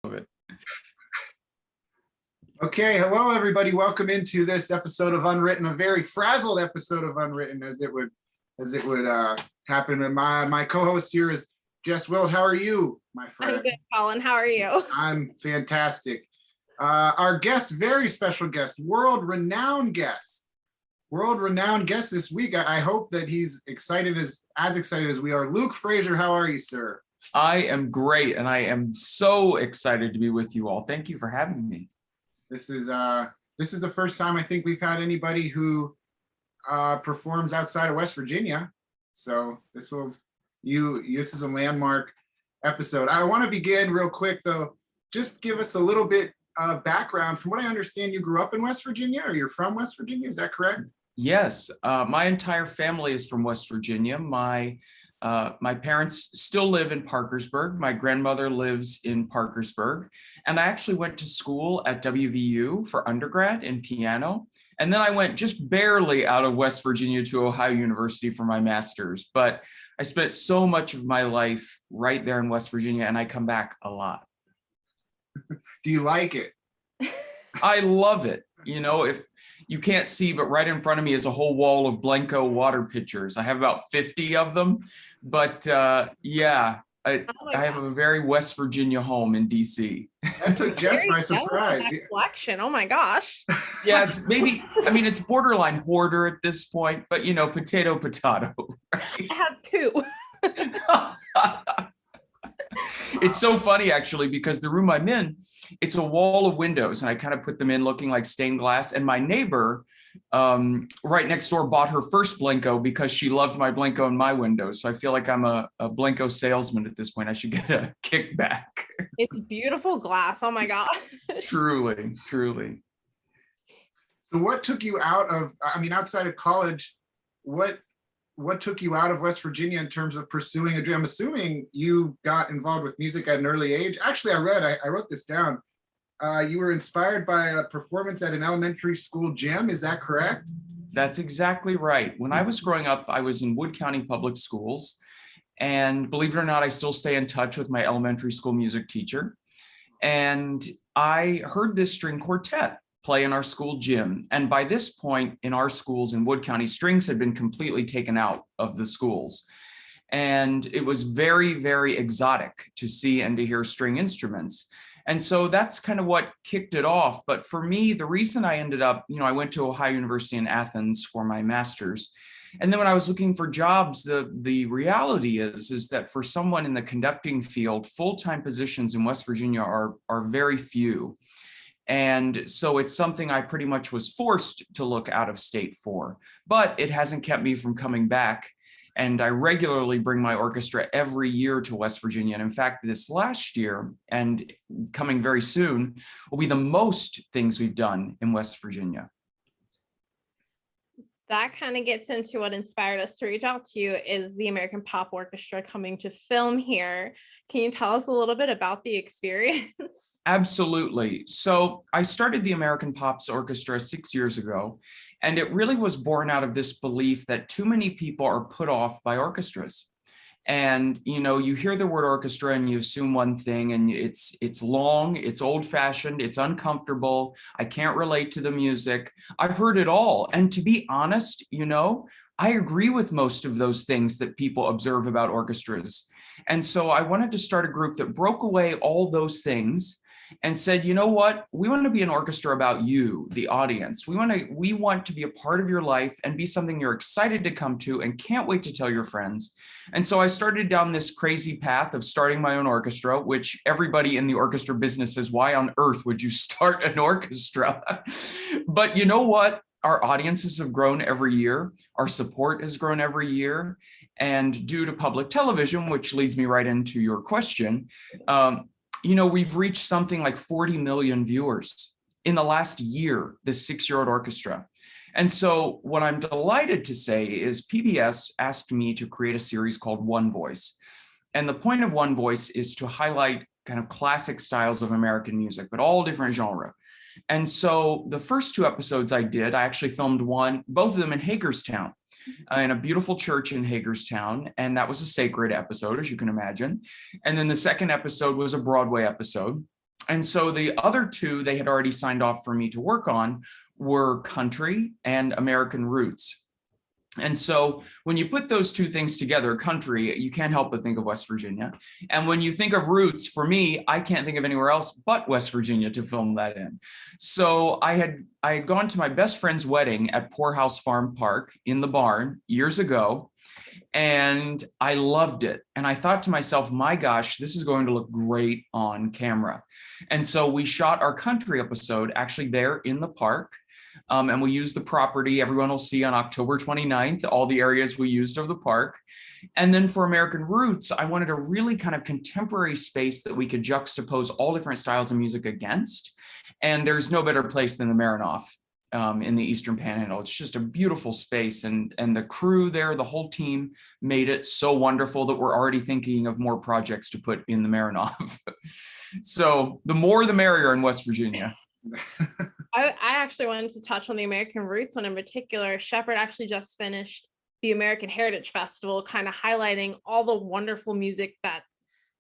of it. Okay, hello everybody. Welcome into this episode of Unwritten, a very frazzled episode of Unwritten, as it would happen. And my co-host here is Jess. Wilt, how are you, my friend? I'm good, Colin. How are you? I'm fantastic. Our guest, very special guest, world-renowned guest this week. I hope that he's excited as excited as we are. Luke Frazier, how are you, sir? I am great, and I am so excited to be with you all. Thank you for having me. This is the first time I think we've had anybody who performs outside of West Virginia. So this is a landmark episode. I want to begin real quick though. Just give us a little bit of background. From what I understand, you grew up in West Virginia, or you're from West Virginia. Is that correct? Yes, my entire family is from West Virginia. My parents still live in Parkersburg. My grandmother lives in Parkersburg. And I actually went to school at WVU for undergrad in piano. And then I went just barely out of West Virginia to Ohio University for my master's. But I spent so much of my life right there in West Virginia, and I come back a lot. Do you like it? I love it. You know, if you can't see, but right in front of me is a whole wall of Blanco water pitchers. I have about 50 of them, but yeah, I have a very West Virginia home in DC. That took Jess by surprise. Collection. Oh my gosh. Yeah, it's borderline hoarder at this point, but you know, potato. Right? I have two. It's so funny actually, because the room I'm in, it's a wall of windows, and I kind of put them in looking like stained glass. And my neighbor right next door bought her first Blanco because she loved my Blanco in my windows. So I feel like I'm a Blanco salesman at this point. I should get a kickback. It's beautiful glass. Oh my God. Truly. So what took you outside of college, what took you out of West Virginia in terms of pursuing a dream? I'm assuming you got involved with music at an early age. Actually, I wrote this down. You were inspired by a performance at an elementary school gym. Is that correct? That's exactly right. When I was growing up, I was in Wood County Public Schools. And believe it or not, I still stay in touch with my elementary school music teacher. And I heard this string quartet play in our school gym. And by this point in our schools in Wood County, strings had been completely taken out of the schools. And it was very, very exotic to see and to hear string instruments. And so that's kind of what kicked it off. But for me, the reason I ended up, I went to Ohio University in Athens for my master's. And then when I was looking for jobs, the reality is that for someone in the conducting field, full-time positions in West Virginia are very few. And so it's something I pretty much was forced to look out of state for, but it hasn't kept me from coming back. And I regularly bring my orchestra every year to West Virginia. And in fact, this last year and coming very soon will be the most things we've done in West Virginia. That kind of gets into what inspired us to reach out to you, is the American Pop Orchestra coming to film here. Can you tell us a little bit about the experience? Absolutely. So I started the American Pops Orchestra 6 years ago, and it really was born out of this belief that too many people are put off by orchestras. And, you hear the word orchestra and you assume one thing, and it's long, it's old fashioned, it's uncomfortable. I can't relate to the music. I've heard it all. And to be honest, I agree with most of those things that people observe about orchestras. And so I wanted to start a group that broke away all those things and said, you know what, we want to be an orchestra about you, the audience. We want to be a part of your life and be something you're excited to come to and can't wait to tell your friends. And so I started down this crazy path of starting my own orchestra, which everybody in the orchestra business says, why on earth would you start an orchestra? But you know what? Our audiences have grown every year. Our support has grown every year. And due to public television, which leads me right into your question, we've reached something like 40 million viewers in the last year, this 6-year-old orchestra. And so what I'm delighted to say is PBS asked me to create a series called One Voice. And the point of One Voice is to highlight kind of classic styles of American music, but all different genres. And so the first 2 episodes I actually filmed both of them in Hagerstown. In a beautiful church in Hagerstown, and that was a sacred episode, as you can imagine. And then the second episode was a Broadway episode. And so the other two they had already signed off for me to work on were country and American roots. And so when you put those two things together, country, you can't help but think of West Virginia. And when you think of roots, for me, I can't think of anywhere else but West Virginia to film that in. So I had gone to my best friend's wedding at Poorhouse Farm Park in the barn years ago, and I loved it. And I thought to myself, my gosh, this is going to look great on camera. And so we shot our country episode actually there in the park. And we used the property. Everyone will see on October 29th, all the areas we used of the park. And then for American Roots, I wanted a really kind of contemporary space that we could juxtapose all different styles of music against. And there's no better place than the Marinoff in the Eastern Panhandle. It's just a beautiful space. And the crew there, the whole team made it so wonderful that we're already thinking of more projects to put in the Marinoff. So the more the merrier in West Virginia. I actually wanted to touch on the American Roots one in particular. Shepherd actually just finished the American Heritage Festival, kind of highlighting all the wonderful music that,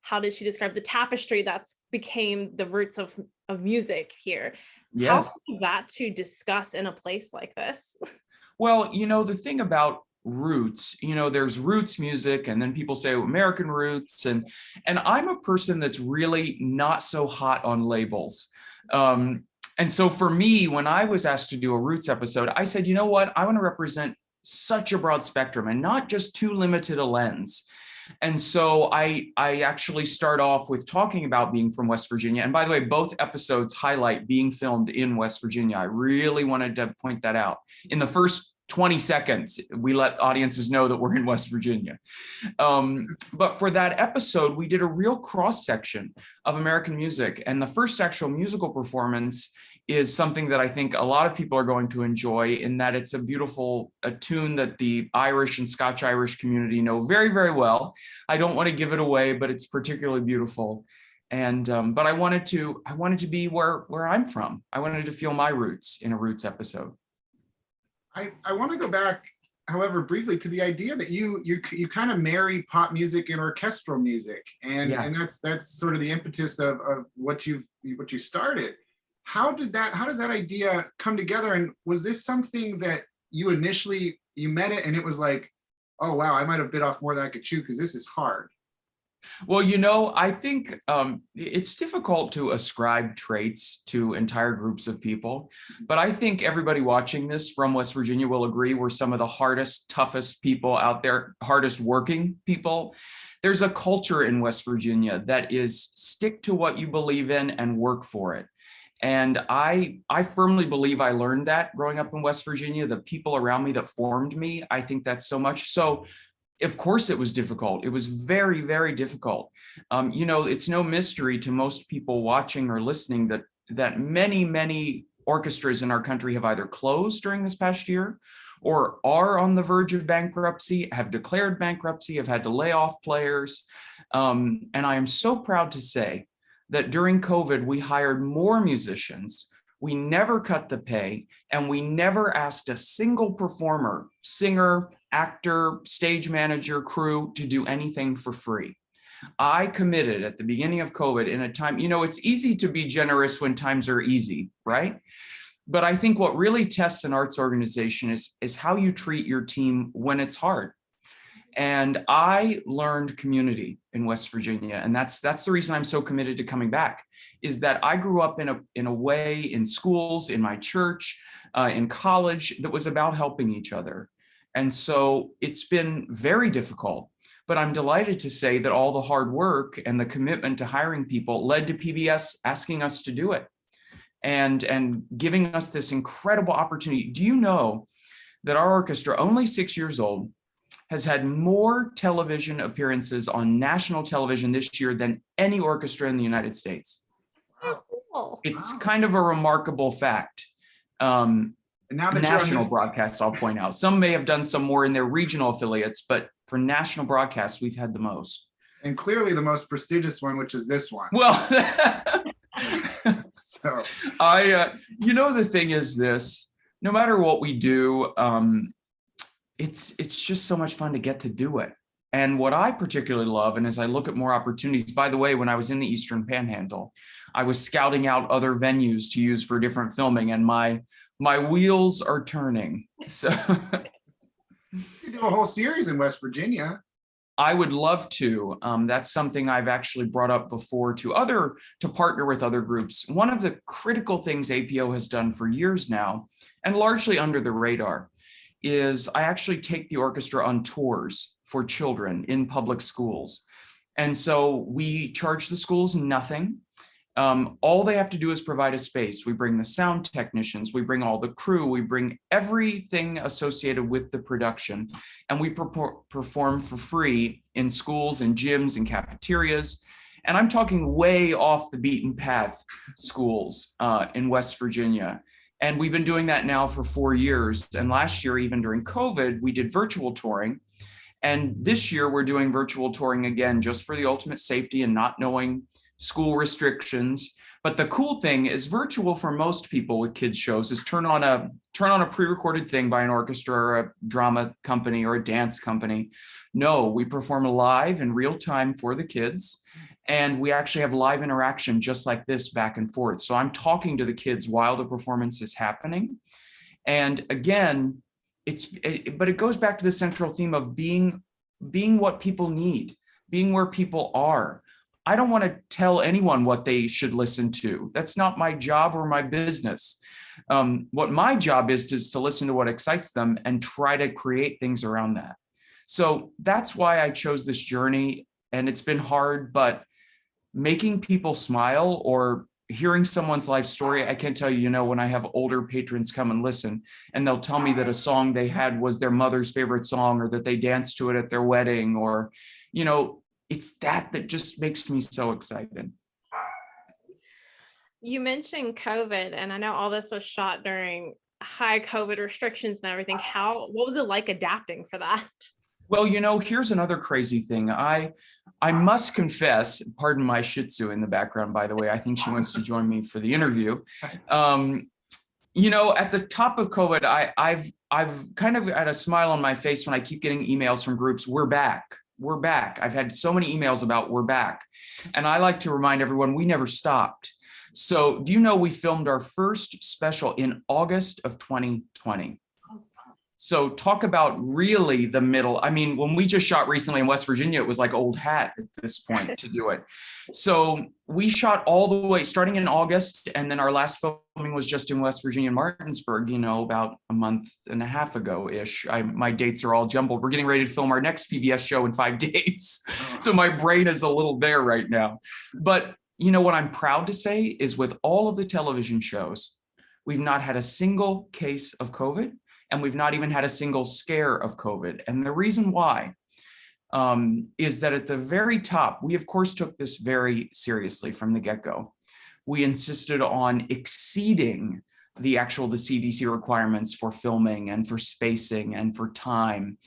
how did she describe, the tapestry that's became the roots of music here. Yes. How is that to discuss in a place like this? Well, the thing about roots, there's roots music, and then people say American roots, and I'm a person that's really not so hot on labels. And so for me, when I was asked to do a roots episode, I said, you know what, I want to represent such a broad spectrum and not just too limited a lens. And so I actually start off with talking about being from West Virginia. And by the way, both episodes highlight being filmed in West Virginia. I really wanted to point that out. In the first 20 seconds, we let audiences know that we're in West Virginia. But for that episode, we did a real cross section of American music. And the first actual musical performance is something that I think a lot of people are going to enjoy, in that it's a tune that the Irish and Scotch-Irish community know very, very well. I don't want to give it away, but it's particularly beautiful. And but I wanted to be where I'm from. I wanted to feel my roots in a roots episode. I want to go back, however, briefly to the idea that you kind of marry pop music and orchestral music, and Yeah. and that's sort of the impetus of what you started. How does that idea come together? And was this something that you initially met it and it was like, oh wow, I might have bit off more than I could chew because this is hard? Well, I think it's difficult to ascribe traits to entire groups of people, but I think everybody watching this from West Virginia will agree we're some of the hardest, toughest people out there, hardest working people. There's a culture in West Virginia that is stick to what you believe in and work for it. And I firmly believe I learned that growing up in West Virginia. The people around me that formed me, I think that's so much. So of course it was difficult. It was very, very difficult. It's no mystery to most people watching or listening that many, many orchestras in our country have either closed during this past year or are on the verge of bankruptcy, have declared bankruptcy, have had to lay off players. And I am so proud to say that during COVID, we hired more musicians. We never cut the pay, and we never asked a single performer, singer, actor, stage manager, crew to do anything for free. I committed at the beginning of COVID in a time, it's easy to be generous when times are easy, right? But I think what really tests an arts organization is how you treat your team when it's hard. And I learned community in West Virginia. And that's the reason I'm so committed to coming back, is that I grew up in a way in schools, in my church, in college, that was about helping each other. And so it's been very difficult, but I'm delighted to say that all the hard work and the commitment to hiring people led to PBS asking us to do it and giving us this incredible opportunity. Do you know that our orchestra, only 6 years old, has had more television appearances on national television this year than any orchestra in the United States? So cool. It's Wow. kind of a remarkable fact. And now that National you're broadcasts, I'll point out. Some may have done some more in their regional affiliates, but for national broadcasts, we've had the most. and clearly the most prestigious one, which is this one. Well, So the thing is this, no matter what we do, it's just so much fun to get to do it. And what I particularly love, and as I look at more opportunities, by the way, when I was in the Eastern Panhandle, I was scouting out other venues to use for different filming, and my wheels are turning. So You do a whole series in West Virginia. I would love to. That's something I've actually brought up before to partner with other groups. One of the critical things APO has done for years now, and largely under the radar, is I actually take the orchestra on tours for children in public schools. And so we charge the schools nothing. All they have to do is provide a space. We bring the sound technicians, we bring all the crew, we bring everything associated with the production, and we perform for free in schools and gyms and cafeterias. And I'm talking way off the beaten path schools in West Virginia. And we've been doing that now for 4 years. And last year, even during COVID, we did virtual touring. And this year we're doing virtual touring again, just for the ultimate safety and not knowing school restrictions. But the cool thing is virtual for most people with kids shows is turn on a pre-recorded thing by an orchestra or a drama company or a dance company. No, we perform live in real time for the kids. And we actually have live interaction just like this back and forth. So I'm talking to the kids while the performance is happening. And again, but it goes back to the central theme of being what people need, being where people are. I don't want to tell anyone what they should listen to. That's not my job or my business. What my job is to listen to what excites them and try to create things around that. So that's why I chose this journey, and it's been hard, but making people smile or hearing someone's life story, I can tell you, when I have older patrons come and listen, and they'll tell me that a song they had was their mother's favorite song, or that they danced to it at their wedding, or, it's that just makes me so excited. You mentioned COVID, and I know all this was shot during high COVID restrictions and everything. What was it like adapting for that? Well, here's another crazy thing. I must confess, pardon my Shih Tzu in the background, by the way, I think she wants to join me for the interview. At the top of COVID, I've kind of had a smile on my face when I keep getting emails from groups. We're back. I've had so many emails about we're back. And I like to remind everyone, we never stopped. So do you know we filmed our first special in August of 2020? So talk about really the middle. I mean, when we just shot recently in West Virginia, it was like old hat at this point to do it. So we shot all the way starting in August. And then our last filming was just in West Virginia, Martinsburg, about a month and a half ago-ish. My dates are all jumbled. We're getting ready to film our next PBS show in 5 days. So my brain is a little there right now. But what I'm proud to say is with all of the television shows, we've not had a single case of COVID. And we've not even had a single scare of COVID. And the reason why is that at the very top, we of course took this very seriously from the get-go. We insisted on exceeding the CDC requirements for filming and for spacing and for time.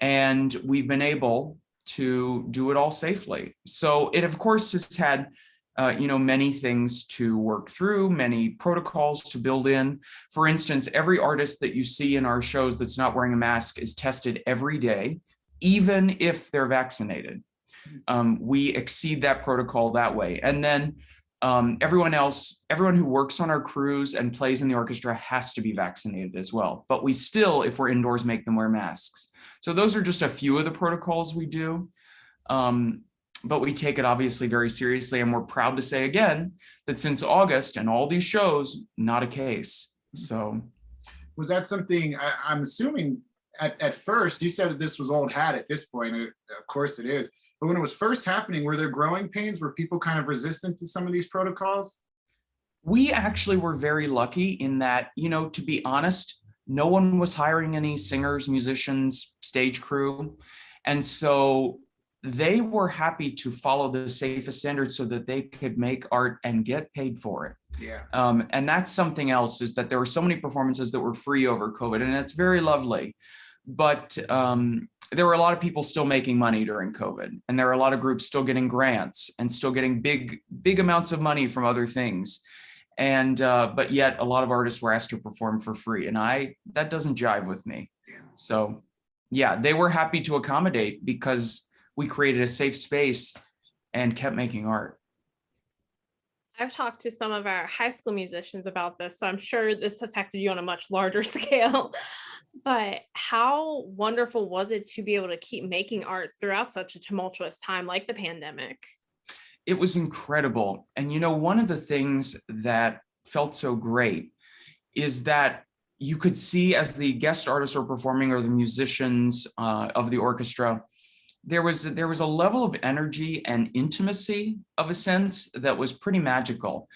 And we've been able to do it all safely. So it of course has had many things to work through, many protocols to build in. For instance, every artist that you see in our shows that's not wearing a mask is tested every day, even if they're vaccinated. We exceed that protocol that way. And then everyone who works on our crews and plays in the orchestra has to be vaccinated as well. But we still, if we're indoors, make them wear masks. So those are just a few of the protocols we do. But we take it obviously very seriously, and we're proud to say again that since August and all these shows, not a case. So was that something, I'm assuming at first, you said that this was old hat at this point, of course it is, but when it was first happening, were there growing pains? Were people kind of resistant to some of these protocols? We actually were very lucky in that, to be honest, no one was hiring any singers, musicians, stage crew. And so they were happy to follow the safest standards so that they could make art and get paid for it. Yeah. And that's something else, is that there were so many performances that were free over COVID, and it's very lovely. But there were a lot of people still making money during COVID, and there are a lot of groups still getting grants and still getting big amounts of money from other things. And but yet a lot of artists were asked to perform for free, and that doesn't jive with me. So yeah, they were happy to accommodate because we created a safe space and kept making art. I've talked to some of our high school musicians about this, so I'm sure this affected you on a much larger scale. But how wonderful was it to be able to keep making art throughout such a tumultuous time like the pandemic? It was incredible. And one of the things that felt so great is that you could see as the guest artists were performing or the musicians of the orchestra, there was a level of energy and intimacy of a sense that was pretty magical,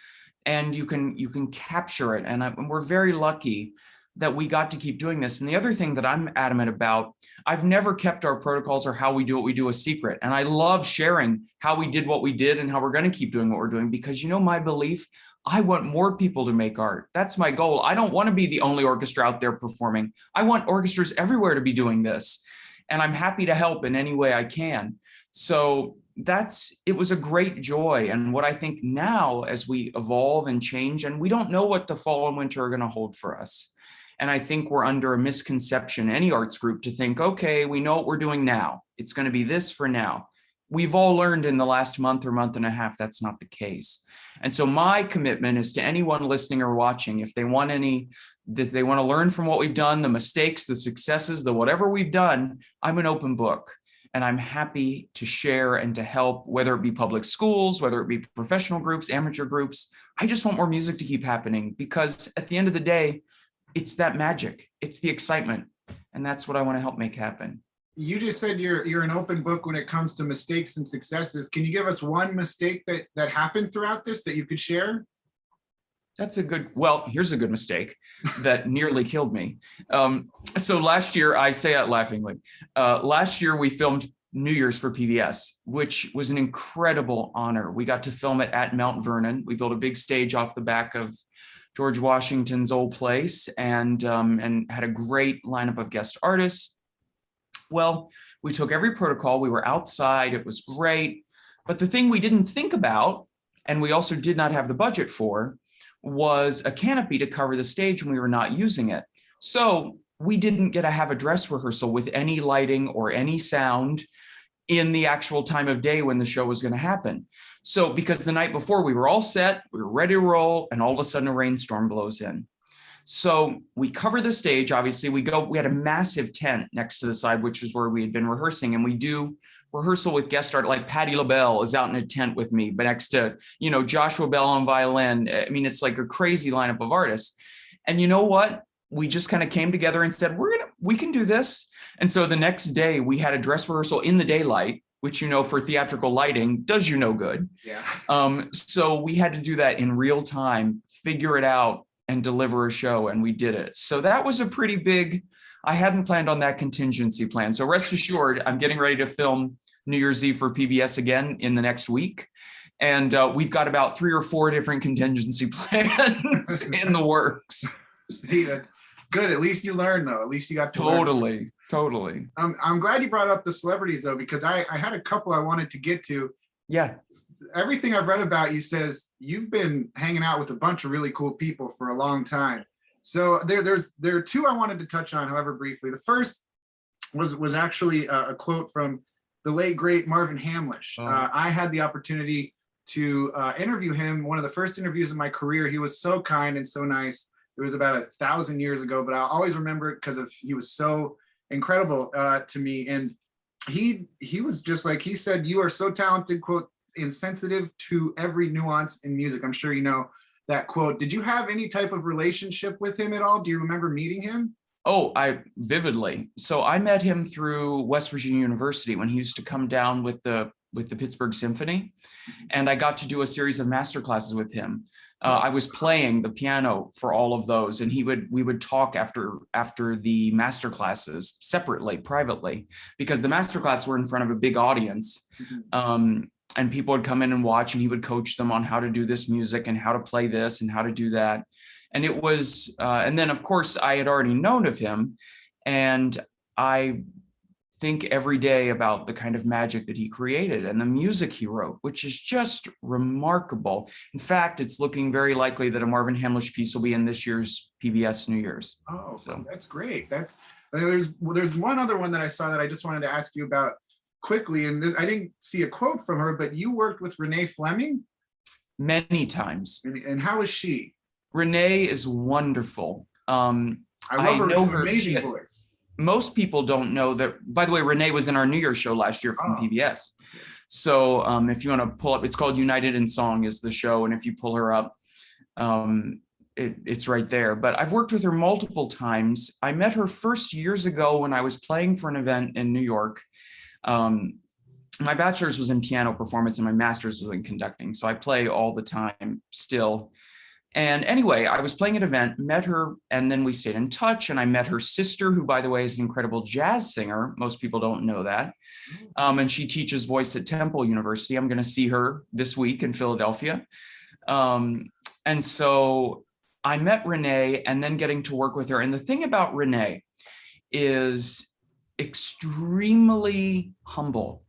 and you can capture it. And we're very lucky that we got to keep doing this. And the other thing that I'm adamant about, I've never kept our protocols or how we do what we do a secret. And I love sharing how we did what we did and how we're going to keep doing what we're doing, because my belief, I want more people to make art. That's my goal. I don't want to be the only orchestra out there performing. I want orchestras everywhere to be doing this. And I'm happy to help in any way I can. So it was a great joy. And what I think now, as we evolve and change, and we don't know what the fall and winter are going to hold for us. And I think we're under a misconception, any arts group, to think, okay, we know what we're doing now. It's going to be this for now. We've all learned in the last month or month and a half, that's not the case. And so my commitment is to anyone listening or watching, if they want to learn from what we've done, the mistakes, the successes, the whatever we've done, I'm an open book. And I'm happy to share and to help, whether it be public schools, whether it be professional groups, amateur groups. I just want more music to keep happening, because at the end of the day, it's that magic, it's the excitement. And that's what I want to help make happen. You just said you're an open book when it comes to mistakes and successes. Can you give us one mistake that happened throughout this that you could share? Here's a good mistake that nearly killed me. So last year, I say that laughingly, last year we filmed New Year's for PBS, which was an incredible honor. We got to film it at Mount Vernon. We built a big stage off the back of George Washington's old place, and had a great lineup of guest artists. Well, we took every protocol. We were outside. It was great. But the thing we didn't think about, and we also did not have the budget for, was a canopy to cover the stage when we were not using it. So we didn't get to have a dress rehearsal with any lighting or any sound in the actual time of day when the show was going to happen. So because the night before we were all set, we were ready to roll, and all of a sudden a rainstorm blows in. So we cover the stage. Obviously we had a massive tent next to the side, which is where we had been rehearsing. And we do rehearsal with guest art, like Patti Labelle is out in a tent with me, but next to, Joshua Bell on violin. I mean, it's like a crazy lineup of artists. And you know what? We just kind of came together and said, we can do this. And so the next day we had a dress rehearsal in the daylight, which, for theatrical lighting does no good. Yeah. So we had to do that in real time, figure it out, and deliver a show, and we did it. So that was a pretty big, I hadn't planned on that contingency plan. So rest assured, I'm getting ready to film New Year's Eve for PBS again in the next week. And we've got about 3 or 4 different contingency plans in the works. See, that's good. At least you learned, though. At least you got to learn. Totally. I'm glad you brought up the celebrities, though, because I had a couple I wanted to get to. Yeah. Everything I've read about you says you've been hanging out with a bunch of really cool people for a long time. So there are 2 I wanted to touch on, however, briefly. The first was actually a quote from the late, great Marvin Hamlish. I had the opportunity to interview him. One of the first interviews of my career. He was so kind and so nice. It was about 1,000 years ago, but I'll always remember it because he was so incredible to me. And he was just like, he said, "You are so talented," quote, "and sensitive to every nuance in music." I'm sure you know that quote. Did you have any type of relationship with him at all? Do you remember meeting him? Oh, I vividly. So I met him through West Virginia University when he used to come down with the Pittsburgh Symphony, and I got to do a series of master classes with him. I was playing the piano for all of those, and we would talk after the master classes separately, privately, because the master classes were in front of a big audience. And people would come in and watch, and he would coach them on how to do this music and how to play this and how to do that. And it was, and then of course I had already known of him, and I think every day about the kind of magic that he created and the music he wrote, which is just remarkable. In fact, it's looking very likely that a Marvin Hamlish piece will be in this year's PBS New Year's. Oh, so that's great. There's one other one that I saw that I just wanted to ask you about quickly, and I didn't see a quote from her, but you worked with Renee Fleming. many times. And how is she? Renee is wonderful. I love her know her. amazing voice. Most people don't know that. By the way, Renee was in our New Year's show last year from PBS. So if you want to pull up, it's called United in Song is the show. And if you pull her up, it's right there. But I've worked with her multiple times. I met her first years ago when I was playing for an event in New York. My bachelor's was in piano performance and my master's was in conducting. So I play all the time still. And anyway, I was playing an event, met her, and then we stayed in touch. And I met her sister, who, by the way, is an incredible jazz singer. Most people don't know that. And she teaches voice at Temple University. I'm going to see her this week in Philadelphia. And so I met Renee and then getting to work with her. And the thing about Renee is extremely humble.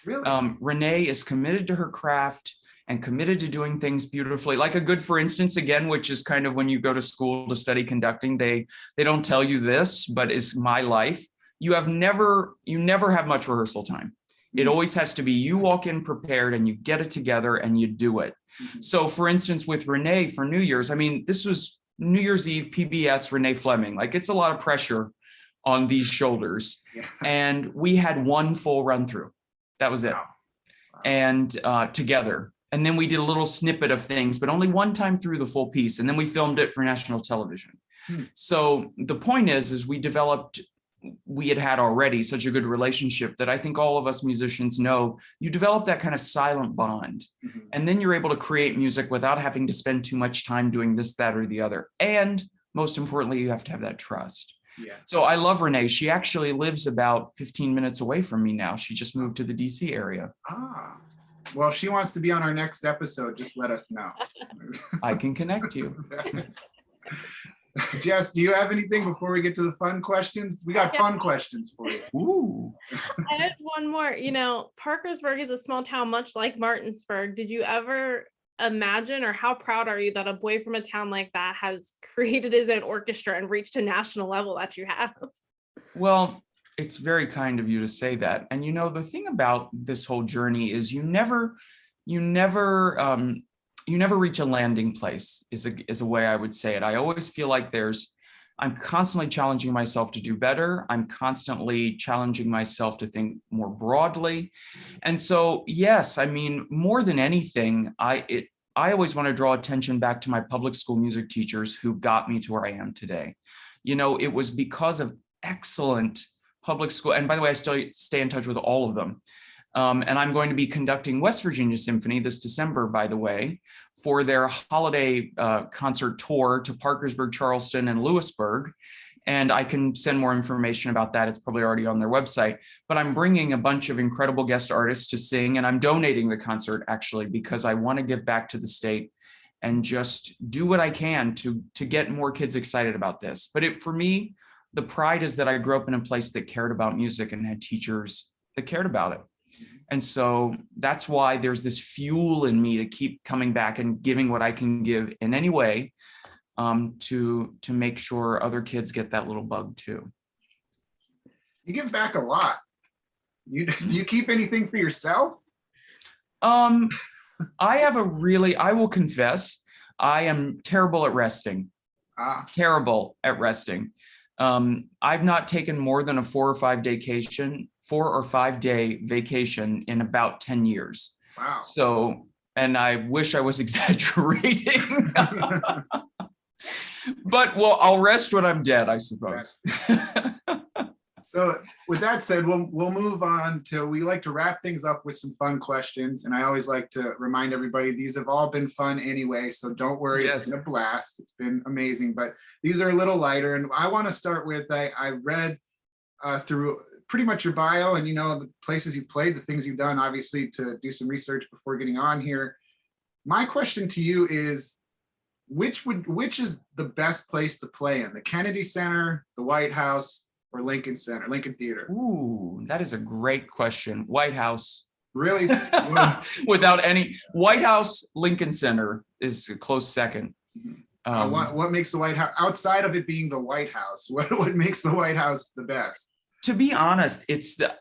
Really? Renee is committed to her craft and committed to doing things beautifully. Like a good for instance, again, which is kind of when you go to school to study conducting, they don't tell you this, but it's my life. You never have much rehearsal time. It always has to be you walk in prepared and you get it together and you do it. So for instance, with Renee for New Year's, I mean, this was New Year's Eve, PBS, Renee Fleming. Like it's a lot of pressure on these shoulders. Yeah. And we had one full run through. That was it. Wow. And together. And then we did a little snippet of things, but only one time through the full piece. And then we filmed it for national television. So the point is we had already such a good relationship that I think all of us musicians know you develop that kind of silent bond. And then you're able to create music without having to spend too much time doing this, that, or the other. And most importantly, you have to have that trust. Yeah. So I love Renee. She actually lives about 15 minutes away from me now. She just moved to the DC area. Well, if she wants to be on our next episode, just let us know. I can connect you. Jess, do you have anything before we get to the fun questions? We got fun questions for you. Ooh. I had one more. You know, Parkersburg is a small town, much like Martinsburg. Did you ever imagine, or how proud are you that a boy from a town like that has created his own orchestra and reached a national level that you have? Well, it's very kind of you to say that. And you know, the thing about this whole journey is you never reach a landing place is a way I would say it. I always feel like I'm constantly challenging myself to do better. I'm constantly challenging myself to think more broadly. And so, yes, I mean, more than anything, I always want to draw attention back to my public school music teachers who got me to where I am today. You know, it was because of excellent public school. And by the way, I still stay in touch with all of them. And I'm going to be conducting West Virginia Symphony this December, by the way, for their holiday concert tour to Parkersburg, Charleston, and Lewisburg. And I can send more information about that. It's probably already on their website. But I'm bringing a bunch of incredible guest artists to sing, and I'm donating the concert actually because I want to give back to the state and just do what I can to get more kids excited about this. But for me, the pride is that I grew up in a place that cared about music and had teachers that cared about it. And so that's why there's this fuel in me to keep coming back and giving what I can give in any way to make sure other kids get that little bug too. You give back a lot. Do you keep anything for yourself? I will confess, I am terrible at resting. Terrible at resting. I've not taken more than a 4 or 5 day vacation in about 10 years. Wow. So, and I wish I was exaggerating, but well, I'll rest when I'm dead, I suppose. So with that said, we'll move on to, we like to wrap things up with some fun questions. And I always like to remind everybody, these have all been fun anyway, so don't worry. Yes. It's been a blast. It's been amazing, but these are a little lighter. And I want to start with, I read through pretty much your bio and, you know, the places you played, the things you've done, obviously, to do some research before getting on here. My question to you is, which is the best place to play in? The Kennedy Center, the White House, or Lincoln Theater? Ooh, that is a great question. White House. Really? Without any, White House, Lincoln Center is a close second. What makes the White House, outside of it being the White House, what makes the White House the best? To be honest,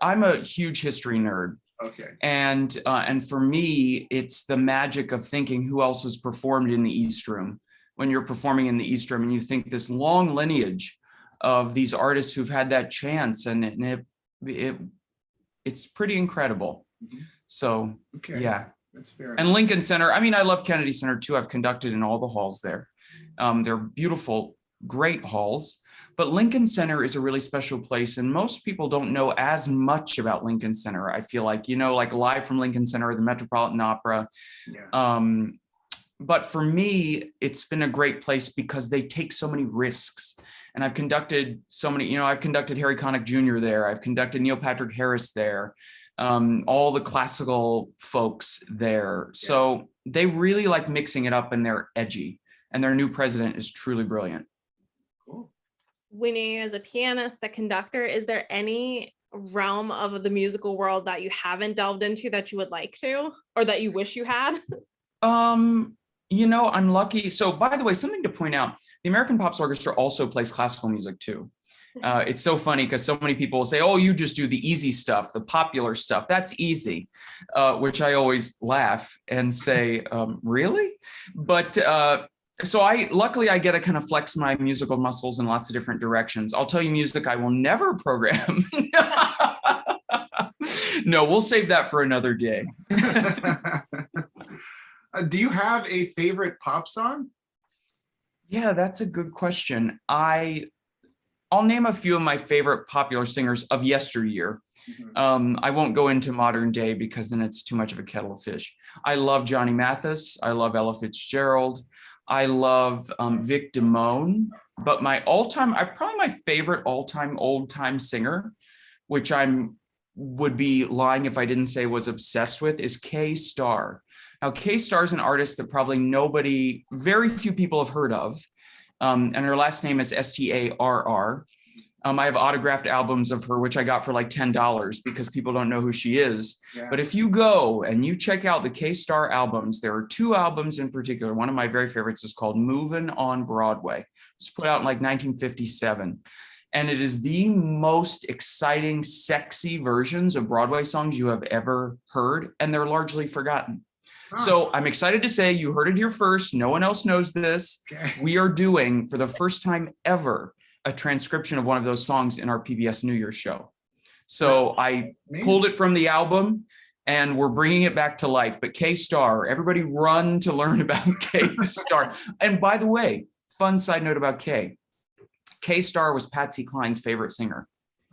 I'm a huge history nerd. Okay. And for me, it's the magic of thinking who else has performed in the East Room. When you're performing in the East Room and you think this long lineage of these artists who've had that chance, and it's pretty incredible. Mhm. So Okay. yeah. That's fair And enough. Lincoln Center, I mean, I love Kennedy Center too. I've conducted in all the halls there. They're beautiful, great halls. But Lincoln Center is a really special place, and most people don't know as much about Lincoln Center. I feel like, like Live from Lincoln Center or the Metropolitan Opera. Yeah. But for me, it's been a great place because they take so many risks. And I've conducted so many, I've conducted Harry Connick Jr. there. I've conducted Neil Patrick Harris there. All the classical folks there. Yeah. So they really like mixing it up, and they're edgy. And their new president is truly brilliant. Cool. Winnie, as a pianist, a conductor, is there any realm of the musical world that you haven't delved into that you would like to, or that you wish you had? I'm lucky. So by the way, something to point out, the American Pops Orchestra also plays classical music too. It's so funny because so many people will say, oh, you just do the easy stuff, the popular stuff. That's easy, which I always laugh and say, really? But so luckily I get to kind of flex my musical muscles in lots of different directions. I'll tell you music I will never program. No, we'll save that for another day. Do you have a favorite pop song? Yeah, that's a good question. I'll name a few of my favorite popular singers of yesteryear. Mhm. I won't go into modern day because then it's too much of a kettle of fish. I love Johnny Mathis. I love Ella Fitzgerald. I love Vic Damone. But probably my favorite all-time old-time singer, which would be lying if I didn't say was obsessed with, is Kay Starr. Now, Kay Starr is an artist that probably very few people have heard of. And her last name is Starr. I have autographed albums of her, which I got for like $10 because people don't know who she is. Yeah. But if you go and you check out the Kay Starr albums, there are two albums in particular. One of my very favorites is called Movin' on Broadway. It's put out in like 1957. And it is the most exciting, sexy versions of Broadway songs you have ever heard. And they're largely forgotten. Huh. So I'm excited to say you heard it here first. No one else knows this. Okay. We are doing, for the first time ever, a transcription of one of those songs in our PBS New Year's show. So I pulled it from the album and we're bringing it back to life. But Kay Starr, everybody run to learn about Kay Starr. And by the way, fun side note about Kay. Kay Starr was Patsy Cline's favorite singer.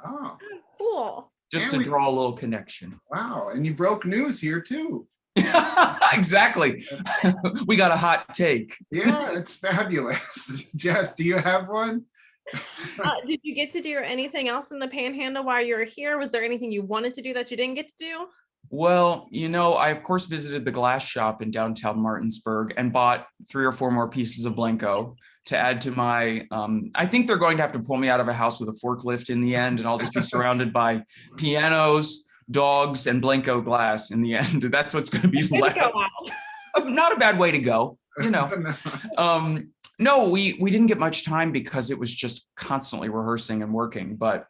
Oh, Cool. Just to draw a little connection. wow. And you broke news here too. Exactly. We got a hot take. Yeah, it's fabulous. Jess, do you have one? Did you get to do anything else in the Panhandle while you were here? Was there anything you wanted to do that you didn't get to do? Well, I of course visited the glass shop in downtown Martinsburg and bought 3 or 4 more pieces of Blanco to add to my, I think they're going to have to pull me out of a house with a forklift in the end, and I'll just be surrounded by pianos, dogs, and Blanco glass in the end. That's what's going to be left. Not a bad way to go, No, we didn't get much time because it was just constantly rehearsing and working. But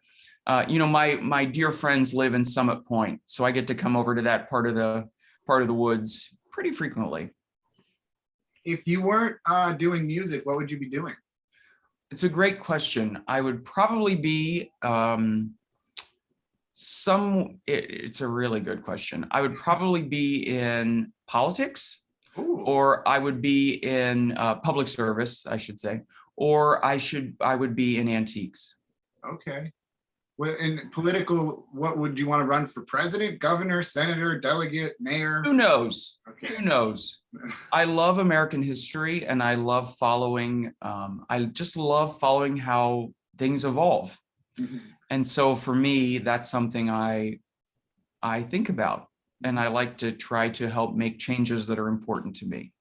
my dear friends live in Summit Point, so I get to come over to that part of the woods pretty frequently. If you weren't doing music, what would you be doing? It's a great question. I would probably be it's a really good question. I would probably be in politics. Ooh. Or I would be in public service, I should say, or I would be in antiques. Okay. Well, in political, what would you want to run for? President, governor, senator, delegate, mayor? Who knows? Okay. Who knows? I love American history, and I love following. I just love following how things evolve. Mhm. And so for me, that's something I think about. And I like to try to help make changes that are important to me.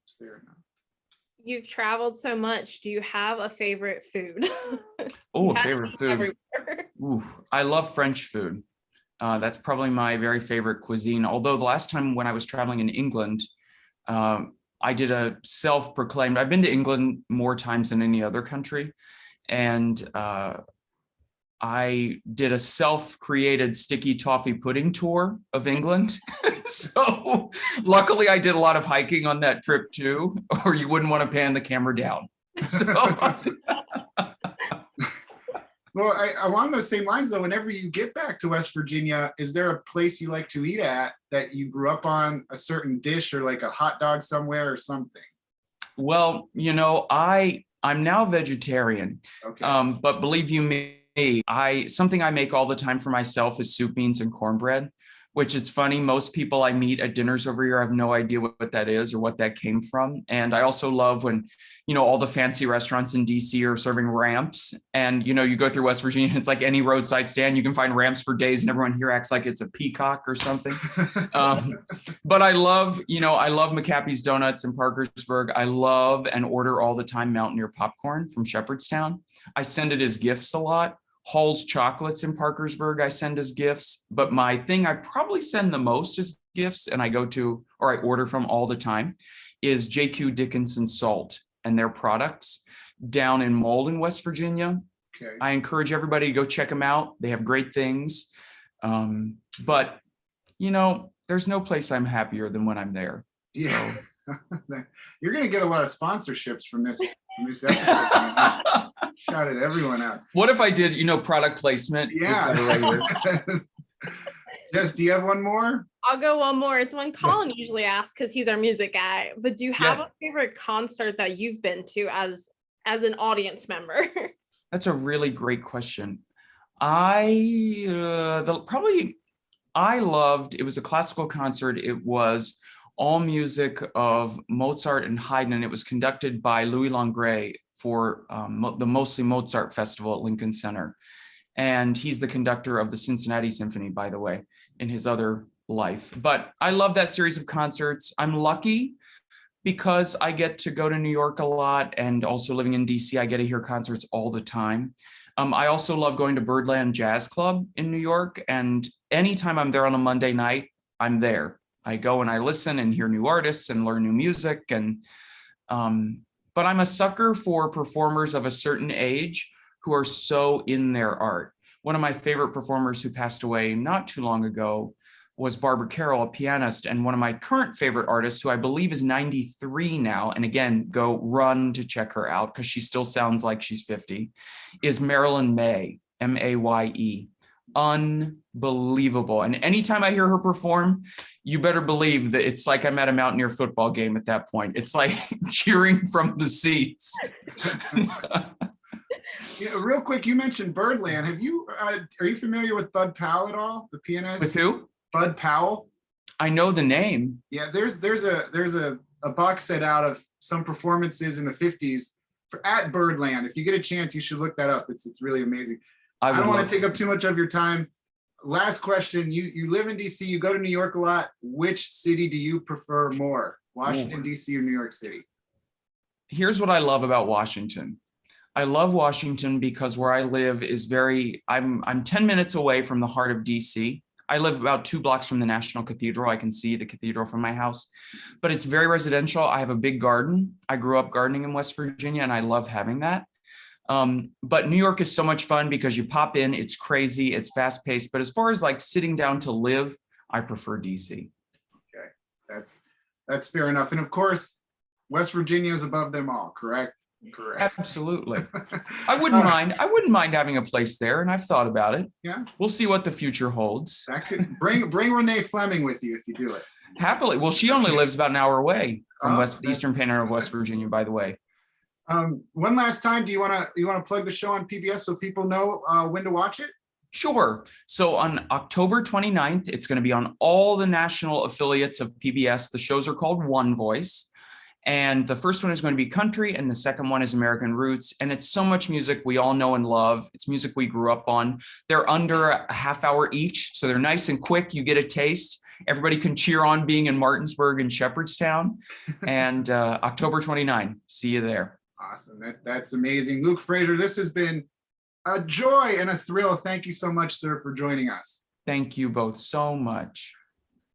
That's fair enough. You've traveled so much. Do you have a favorite food? Oh, You a have to favorite eat food. everywhere. Ooh, I love French food. That's probably my very favorite cuisine. Although the last time when I was traveling in England, I did a self-proclaimed, I've been to England more times than any other country. And I did a self-created sticky toffee pudding tour of England. So luckily I did a lot of hiking on that trip too, or you wouldn't want to pan the camera down. So Well, along those same lines, though, whenever you get back to West Virginia, is there a place you like to eat at that you grew up on, a certain dish or like a hot dog somewhere or something? well, I'm now vegetarian, Okay. but believe you me, something I make all the time for myself is soup, beans, and cornbread, which is funny. Most people I meet at dinners over here have no idea what that is or what that came from. And I also love when, all the fancy restaurants in DC are serving ramps. And, you go through West Virginia, it's like any roadside stand, you can find ramps for days and everyone here acts like it's a peacock or something. But I love McCappy's Donuts in Parkersburg. I love and order all the time Mountaineer popcorn from Shepherdstown. I send it as gifts a lot. Hall's Chocolates in Parkersburg I send as gifts, but my thing I probably send the most as gifts and I order from all the time is JQ Dickinson Salt and their products down in Malden, West Virginia. Okay. I encourage everybody to go check them out. They have great things. But there's no place I'm happier than when I'm there. So. Yeah. You're going to get a lot of sponsorships from this episode. Shouted everyone out. What if I did, product placement? Yeah. Jess, do you have one more? I'll go one more. It's one Colin usually asks because he's our music guy. But do you have a favorite concert that you've been to as an audience member? That's a really great question. I loved, it was a classical concert. It was all music of Mozart and Haydn, and it was conducted by Louis Langret for the Mostly Mozart Festival at Lincoln Center. And he's the conductor of the Cincinnati Symphony, by the way, in his other life. But I love that series of concerts. I'm lucky because I get to go to New York a lot, and also living in DC, I get to hear concerts all the time. I also love going to Birdland Jazz Club in New York, and anytime I'm there on a Monday night, I'm there. I go and I listen and hear new artists and learn new music. But I'm a sucker for performers of a certain age who are so in their art. One of my favorite performers who passed away not too long ago was Barbara Carroll, a pianist, and one of my current favorite artists, who I believe is 93 now, and again, go run to check her out because she still sounds like she's 50, is Marilyn Maye, M-A-Y-E. Unbelievable. And anytime I hear her perform, you better believe that it's like I'm at a Mountaineer football game at that point. It's like cheering from the seats. Real quick, you mentioned Birdland. Are you familiar with Bud Powell at all, the pianist? With who? Bud Powell. I know the name. Yeah, there's a box set out of some performances in the 50s at Birdland. If you get a chance, you should look that up. It's really amazing. I don't want to take up too much of your time. Last question. You live in DC, you go to New York a lot. Which city do you prefer more? Washington, DC, or New York City? Here's what I love about Washington. I love Washington because where I live is I'm 10 minutes away from the heart of DC. I live about 2 blocks from the National Cathedral. I can see the cathedral from my house, but it's very residential. I have a big garden. I grew up gardening in West Virginia, and I love having that. But New York is so much fun because you pop in, it's crazy, it's fast paced. But as far as like sitting down to live, I prefer DC. Okay, that's fair enough. And of course, West Virginia is above them all, correct? Correct. Absolutely. I wouldn't mind having a place there, and I've thought about it. Yeah. We'll see what the future holds. Bring Renee Fleming with you if you do it. Happily. Well, she only lives about an hour away from Eastern Panhandle of West Virginia, by the way. One last time, do you want to plug the show on PBS so people know when to watch it? Sure. So on October 29th, it's going to be on all the national affiliates of PBS. The shows are called One Voice. And the first one is going to be country, and the second one is American Roots. And it's so much music we all know and love. It's music we grew up on. They're under a half hour each, so they're nice and quick. You get a taste. Everybody can cheer on being in Martinsburg and Shepherdstown. And October 29, see you there. Awesome. That's amazing. Luke Frazier, this has been a joy and a thrill. Thank you so much, sir, for joining us. Thank you both so much.